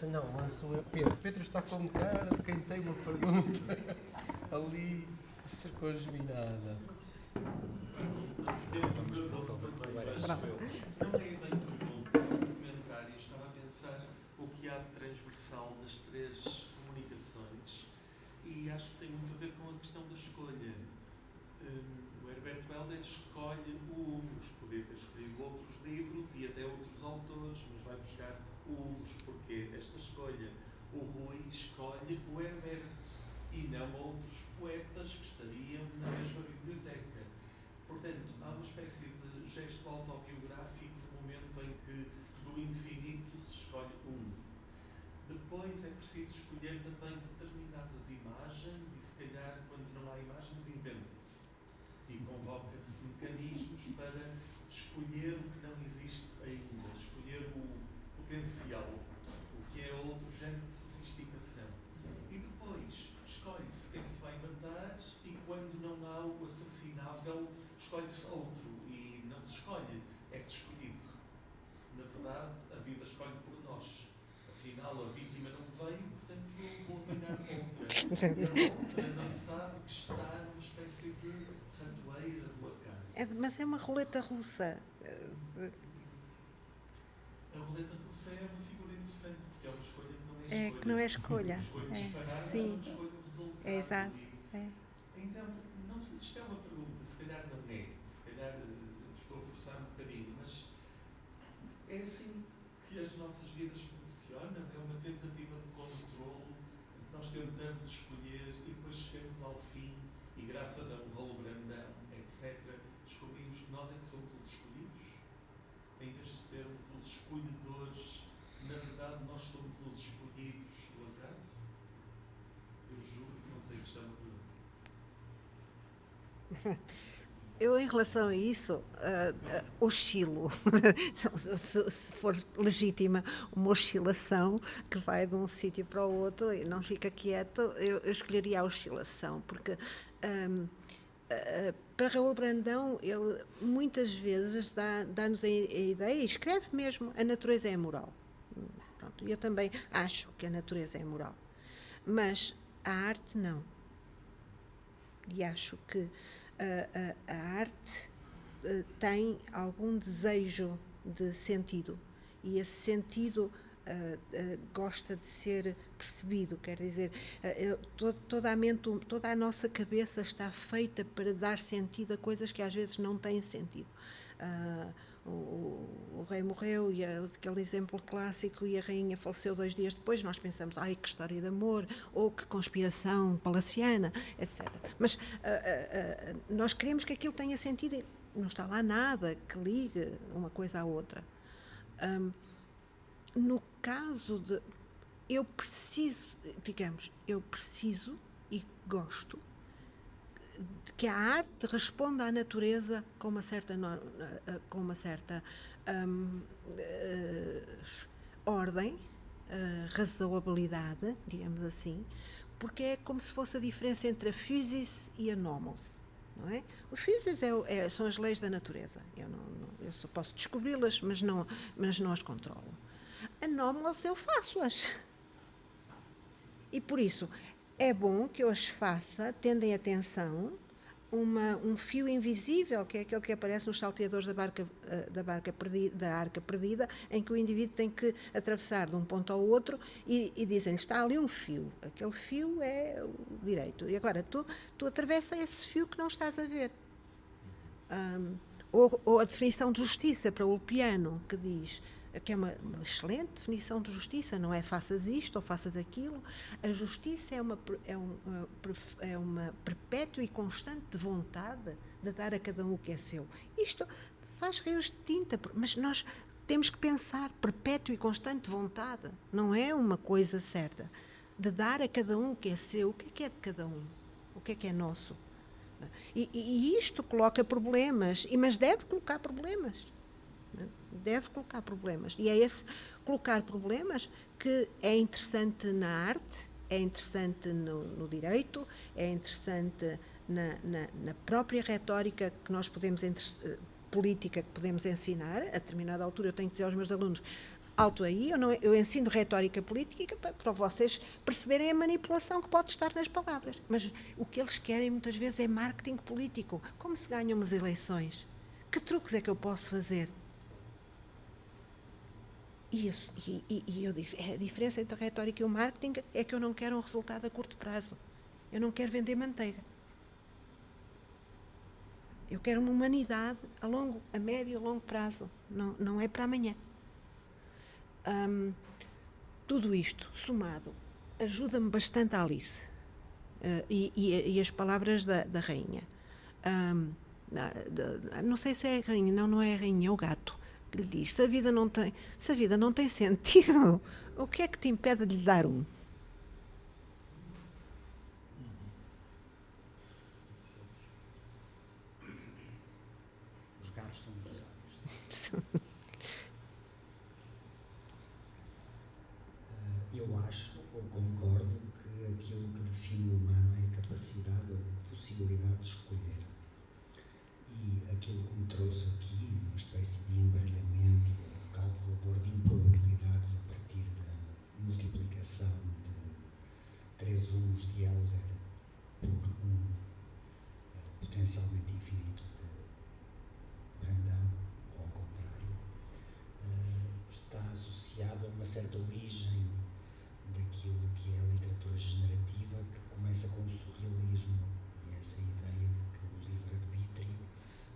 Se não, lanço eu. Pedro está com cara de quem tem uma pergunta ali a ser congeminada. Não é bem pergunta, é um comentário. Estava a pensar o que há de transversal nas três comunicações e acho que tem muito a ver com a questão da escolha. O Herbert Helder escolhe o Humus, podia ter escolhido outros livros e até outros autores, mas vai buscar o Humus, porque esta escolha. O Rui escolhe o Herbert e não outros poetas que estariam na mesma biblioteca. Portanto, há uma espécie de gesto autobiográfico no momento em que do infinito se escolhe um. Depois é preciso escolher também determinadas imagens e, se calhar, quando não há imagens, inventa-se. E convoca-se mecanismos para escolher o que não existe ainda, escolher o potencial, o que é outro género de sofisticação. E depois escolhe-se quem se vai matar e, quando não há o assassinável, escolhe-se outro e não se escolhe, é-se escolhido. Na verdade, a vida escolhe por nós. Afinal, a vítima não veio, portanto eu vou apanhar outra. E a outra não sabe que está numa espécie de ratoeira do acaso. Mas é uma roleta russa. A roleta russa é uma figura interessante, porque é uma escolha que não é escolha. É que não é escolha. Escolho disparar, mas Sim. não escolho o resultado. É exato. Então, não sei se isto é uma pergunta, se calhar não é, se calhar estou a forçar um bocadinho, mas é assim que as nossas vidas funcionam? É uma tentativa de controlo, nós tentamos escolher e depois chegamos ao fim e, graças a um rolo grandão, etc., descobrimos que nós é que somos os escolhidos? Em vez de sermos os escolhedores, na verdade nós somos os escolhidos do acaso? Eu juro que não sei se isto é uma pergunta. Eu, em relação a isso, oscilo. Se for legítima uma oscilação que vai de um sítio para o outro e não fica quieto, eu escolheria a oscilação, porque para Raul Brandão, ele muitas vezes dá-nos a ideia, e escreve mesmo, a natureza é moral. Pronto, eu também acho que a natureza é moral. Mas a arte não. E acho que a arte tem algum desejo de sentido. E esse sentido gosta de ser percebido, quer dizer, toda a mente, toda a nossa cabeça está feita para dar sentido a coisas que às vezes não têm sentido. O rei morreu, e aquele exemplo clássico, e a rainha faleceu 2 dias depois, nós pensamos, ai, que história de amor, ou que conspiração palaciana, etc. Mas nós queremos que aquilo tenha sentido, e não está lá nada que ligue uma coisa à outra. No caso de eu preciso e gosto de que a arte responda à natureza com uma certa ordem, razoabilidade, digamos assim, porque é como se fosse a diferença entre a physis e a nomos. Não é? O physis são as leis da natureza. Eu só posso descobri-las, mas não as controlo. A nomos eu faço-as. E por isso é bom que eu as faça, tendo em atenção um fio invisível, que é aquele que aparece nos salteadores da arca perdida, em que o indivíduo tem que atravessar de um ponto ao outro e dizem-lhe, está ali um fio, aquele fio é o direito. E agora, tu atravessa esse fio que não estás a ver. Ou a definição de justiça para o Ulpiano, que diz, que é uma excelente definição de justiça, não é faças isto ou faças aquilo. A justiça é uma perpétua e constante vontade de dar a cada um o que é seu. Isto faz rios de tinta, mas nós temos que pensar, perpétua e constante vontade, não é uma coisa certa, de dar a cada um o que é seu. O que é de cada um? O que é nosso? E isto coloca problemas, mas deve colocar problemas. Deve colocar problemas. E é esse colocar problemas que é interessante na arte, é interessante no direito, é interessante na própria retórica que nós podemos, política que podemos ensinar. A determinada altura eu tenho que dizer aos meus alunos, alto aí, eu ensino retórica política para vocês perceberem a manipulação que pode estar nas palavras. Mas o que eles querem muitas vezes é marketing político. Como se ganham umas eleições? Que truques é que eu posso fazer? E eu digo, a diferença entre a retórica e o marketing é que eu não quero um resultado a curto prazo. Eu não quero vender manteiga. Eu quero uma humanidade a médio e a longo prazo. Não é para amanhã. Tudo isto, somado, ajuda-me bastante a Alice. E as palavras da rainha. Não sei se é a rainha, não é a rainha, é o gato. Que lhe diz, se a vida não tem sentido, o que é que te impede de lhe dar um? Os gatos são muito sábios. Eu acho, ou concordo, que aquilo que define o humano é a capacidade ou possibilidade de escolher. E aquilo que me trouxe aqui, uma espécie de embaralhamento, calculador de improbabilidades a partir da multiplicação de 3 uns de Elder por potencialmente infinito de Brandão, ou ao contrário, está associado a uma certa origem daquilo que é a literatura generativa, que começa com o surrealismo e essa ideia de que o livre-arbítrio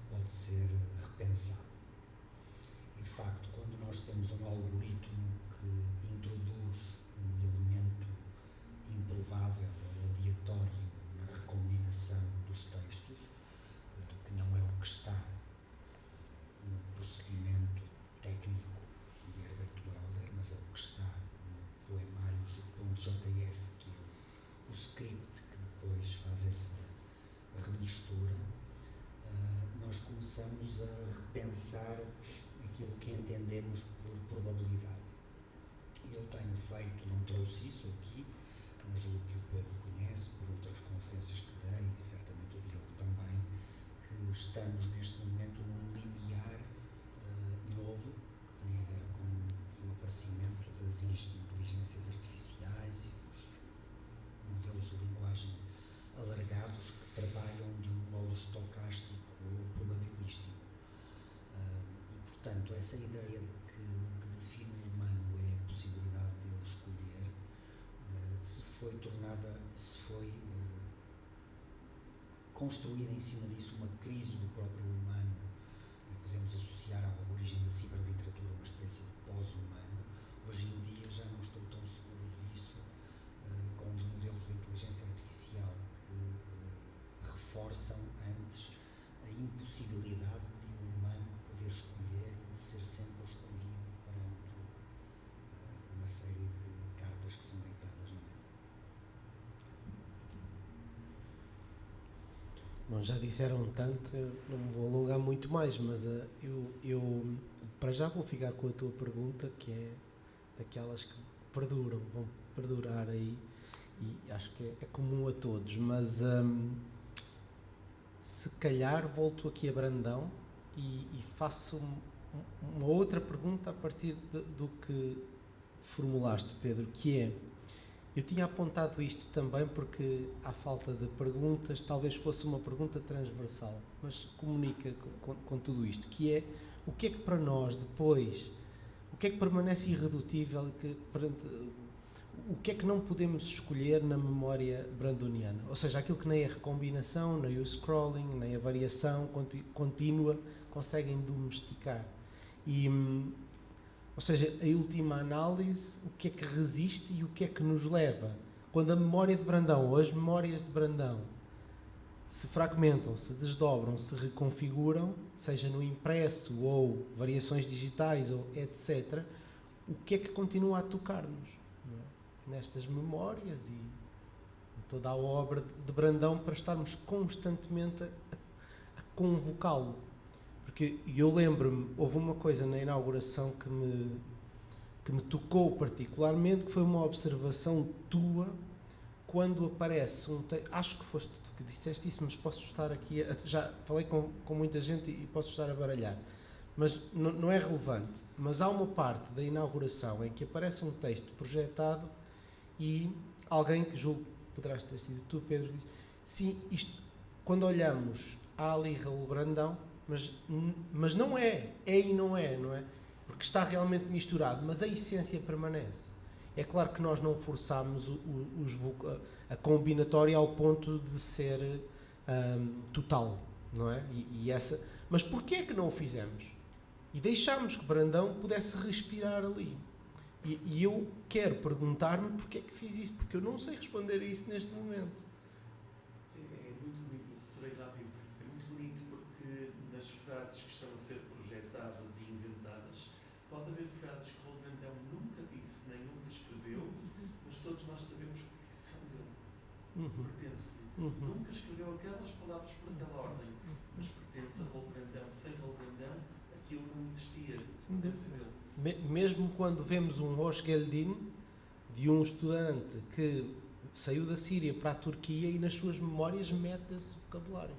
pode ser repensado. E, de facto, quando nós temos um algoritmo que introduz um elemento improvável ou aleatório na recombinação dos textos, que não é o que está no procedimento técnico de Herbert Welder, mas é o que está no poemário .js, que é o script que depois faz essa remistura, nós começamos a repensar aquilo que entendemos por probabilidade. E eu tenho feito, não trouxe isso aqui, mas julgo que o Pedro conhece por outras conferências que dei, e certamente o Diogo também, que estamos neste momento num limiar novo, que tem a ver com o aparecimento das inteligências artificiais e dos modelos de linguagem alargados que trabalham de um modo estocástico ou probabilístico. E, portanto, essa ideia de que o que define o humano é a possibilidade de ele escolher, se foi construída em cima disso uma crise do próprio humano, e podemos associar à origem da ciberliteratura uma espécie de pós-humano. Hoje em dia já não estou tão seguro disso, com os modelos de inteligência artificial que reforçam antes a impossibilidade de um humano poder escolher e de ser sempre o escolhido perante uma série de cartas que são deitadas na mesa. Bom, já disseram tanto, eu não me vou alongar muito mais, mas eu para já vou ficar com a tua pergunta, que é daquelas que vão perdurar aí, e acho que é comum a todos, mas se calhar volto aqui a Brandão e faço uma outra pergunta a partir do que formulaste, Pedro, que é, eu tinha apontado isto também porque, à falta de perguntas, talvez fosse uma pergunta transversal, mas comunica com tudo isto, que é, o que é que para nós depois, o que é que permanece irredutível, o que é que não podemos escolher na memória brandoniana? Ou seja, aquilo que nem a recombinação, nem o scrolling, nem a variação contínua conseguem domesticar. Ou seja, a última análise, o que é que resiste e o que é que nos leva? Quando a memória de Brandão, ou as memórias de Brandão, se fragmentam, se desdobram, se reconfiguram, seja no impresso ou variações digitais, ou etc., o que é que continua a tocar-nos, não é? Nestas memórias e toda a obra de Brandão, para estarmos constantemente a convocá-lo? Porque eu lembro-me, houve uma coisa na inauguração que me tocou particularmente, que foi uma observação tua, quando aparece acho que foste tu que disseste isso, mas posso estar aqui, já falei com muita gente e posso estar a baralhar, mas não é relevante. Mas há uma parte da inauguração em que aparece um texto projetado e alguém, que julgo que poderás ter sido tu, Pedro, diz: sim, isto, quando olhamos, há ali Raul Brandão, mas não é e não é, não é? Porque está realmente misturado, mas a essência permanece. É claro que nós não forçámos a combinatória ao ponto de ser total, não é? Mas porquê é que não o fizemos? E deixámos que Brandão pudesse respirar ali. E eu quero perguntar-me porque é que fiz isso, porque eu não sei responder a isso neste momento. É muito bonito, serei rápido. É muito bonito porque nas frases que estão a ser projetadas e inventadas, pode haver frases que Raul Brandão nunca disse, nem nunca escreveu, mas todos nós sabemos que são dele. Pertence-lhe. Nunca escreveu aquelas palavras por aquela ordem, mas pertence a Raul Brandão. Sem Raul Brandão, aquilo não existia. Deve dele. Mesmo quando vemos um Rosh Geldin de um estudante que saiu da Síria para a Turquia e nas suas memórias mete esse vocabulário.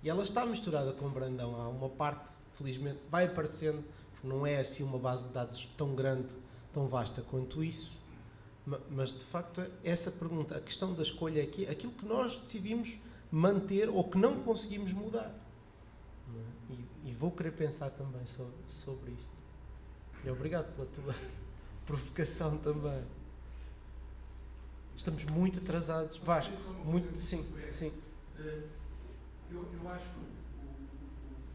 E ela está misturada com Brandão. Há uma parte, felizmente, vai aparecendo, porque não é assim uma base de dados tão grande, tão vasta quanto isso. Mas, de facto, essa pergunta, a questão da escolha aqui, aquilo que nós decidimos manter ou que não conseguimos mudar. E vou querer pensar também sobre isto. E obrigado pela tua provocação também. Estamos muito atrasados. Vasco, muito, sim. Eu acho que o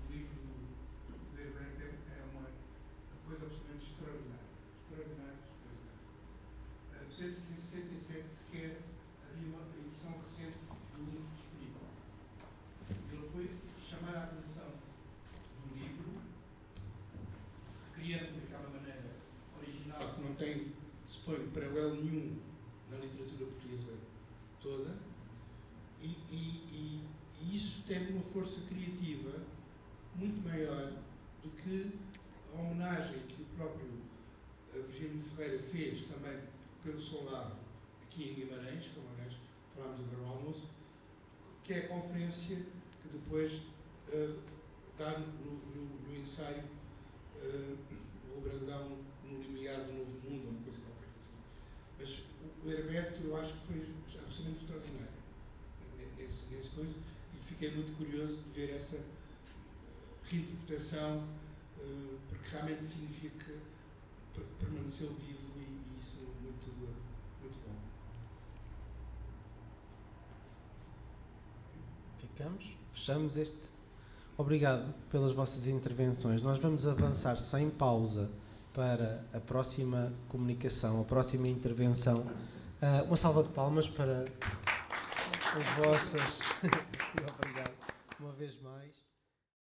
livro do Herbert é uma coisa absolutamente extraordinária. Penso que em 67 sequer havia uma edição recente do livro disponível. Ele foi chamar a atenção do livro, criando daquela maneira original, que não tem, suponho, paralelo nenhum na literatura portuguesa toda, e isso tem uma força criativa muito maior do que a homenagem que o próprio Virgílio Ferreira fez também pelo seu lado aqui em Guimarães, como aliás falámos agora no almoço, que é a conferência que depois dá no ensaio o Brandão no limiar do Novo Mundo, uma coisa qualquer assim. Mas o Herberto eu acho que foi absolutamente extraordinário nesse coisa, e fiquei muito curioso de ver essa reinterpretação, porque realmente significa que permaneceu vivo, e isso é muito bom. Fechamos este. Obrigado pelas vossas intervenções. Nós vamos avançar sem pausa para a próxima comunicação, a próxima intervenção. Uma salva de palmas para as vossas. Obrigado uma vez mais.